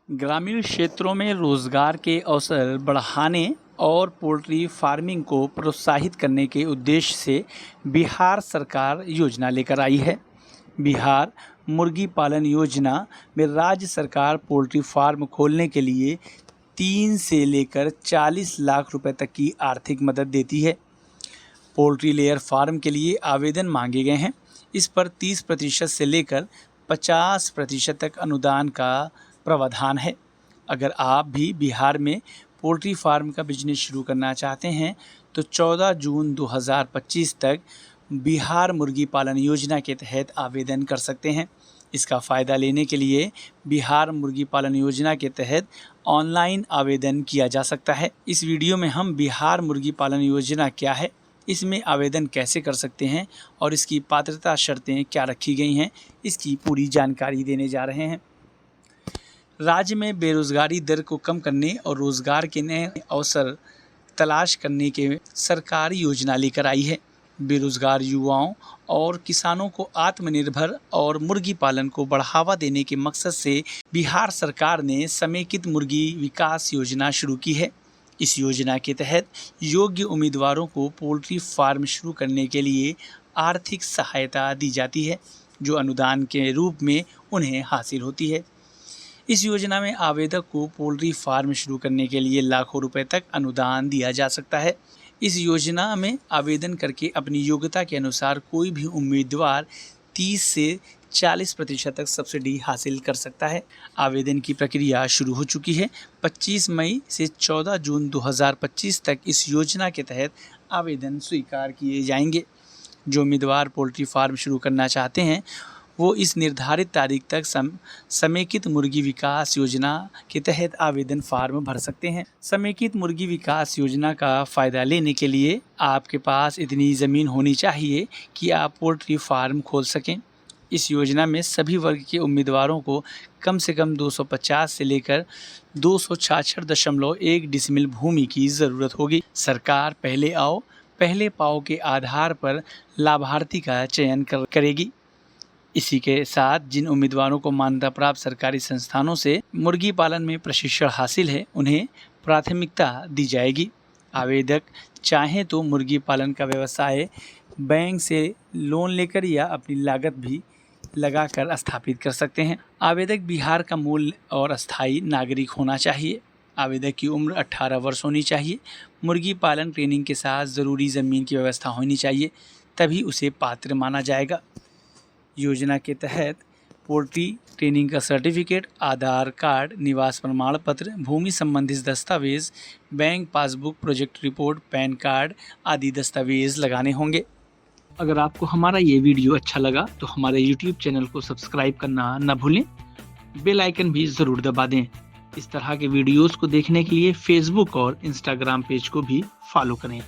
ग्रामीण क्षेत्रों में रोजगार के अवसर बढ़ाने और पोल्ट्री फार्मिंग को प्रोत्साहित करने के उद्देश्य से बिहार सरकार योजना लेकर आई है। बिहार मुर्गी पालन योजना में राज्य सरकार पोल्ट्री फार्म खोलने के लिए 3 से लेकर 40 लाख रुपए तक की आर्थिक मदद देती है। पोल्ट्री लेयर फार्म के लिए आवेदन मांगे गए हैं। इस पर 30% से लेकर 50% तक अनुदान का प्रावधान है। अगर आप भी बिहार में पोल्ट्री फार्म का बिजनेस शुरू करना चाहते हैं तो 14 जून 2025 तक बिहार मुर्गी पालन योजना के तहत आवेदन कर सकते हैं। इसका फ़ायदा लेने के लिए बिहार मुर्गी पालन योजना के तहत ऑनलाइन आवेदन किया जा सकता है। इस वीडियो में हम बिहार मुर्गी पालन योजना क्या है, इसमें आवेदन कैसे कर सकते हैं और इसकी पात्रता शर्तें क्या रखी गई हैं, इसकी पूरी जानकारी देने जा रहे हैं। राज्य में बेरोजगारी दर को कम करने और रोजगार के नए अवसर तलाश करने के सरकार योजना लेकर आई है। बेरोजगार युवाओं और किसानों को आत्मनिर्भर और मुर्गी पालन को बढ़ावा देने के मकसद से बिहार सरकार ने समेकित मुर्गी विकास योजना शुरू की है। इस योजना के तहत योग्य उम्मीदवारों को पोल्ट्री फार्म शुरू करने के लिए आर्थिक सहायता दी जाती है, जो अनुदान के रूप में उन्हें हासिल होती है। इस योजना में आवेदक को पोल्ट्री फार्म शुरू करने के लिए लाखों रुपए तक अनुदान दिया जा सकता है। इस योजना में आवेदन करके अपनी योग्यता के अनुसार कोई भी उम्मीदवार 30 से 40% तक सब्सिडी हासिल कर सकता है। आवेदन की प्रक्रिया शुरू हो चुकी है। 25 मई से 14 जून 2025 तक इस योजना के तहत आवेदन स्वीकार किए जाएंगे। जो उम्मीदवार पोल्ट्री फार्म शुरू करना चाहते हैं वो इस निर्धारित तारीख तक समेकित मुर्गी विकास योजना के तहत आवेदन फार्म भर सकते हैं। समेकित मुर्गी विकास योजना का फ़ायदा लेने के लिए आपके पास इतनी ज़मीन होनी चाहिए कि आप पोल्ट्री फार्म खोल सकें। इस योजना में सभी वर्ग के उम्मीदवारों को कम से कम 250 से लेकर 266.1 डिसमिल भूमि की ज़रूरत होगी। सरकार पहले आओ पहले पाओ के आधार पर लाभार्थी का चयन करेगी। इसी के साथ जिन उम्मीदवारों को मान्यता प्राप्त सरकारी संस्थानों से मुर्गी पालन में प्रशिक्षण हासिल है, उन्हें प्राथमिकता दी जाएगी। आवेदक चाहें तो मुर्गी पालन का व्यवसाय बैंक से लोन लेकर या अपनी लागत भी लगाकर स्थापित कर सकते हैं। आवेदक बिहार का मूल और अस्थायी नागरिक होना चाहिए। आवेदक की उम्र 18 वर्ष होनी चाहिए। मुर्गी पालन ट्रेनिंग के साथ ज़रूरी ज़मीन की व्यवस्था होनी चाहिए, तभी उसे पात्र माना जाएगा। योजना के तहत पोल्ट्री ट्रेनिंग का सर्टिफिकेट, आधार कार्ड, निवास प्रमाण पत्र, भूमि संबंधित दस्तावेज, bank passbook, project report, pan card आदि दस्तावेज लगाने होंगे। अगर आपको हमारा ये वीडियो अच्छा लगा तो हमारे YouTube चैनल को सब्सक्राइब करना न भूलें। बेल आइकन भी ज़रूर दबा दें। इस तरह के वीडियोस को देखने के लिए Facebook और Instagram पेज को भी फॉलो करें।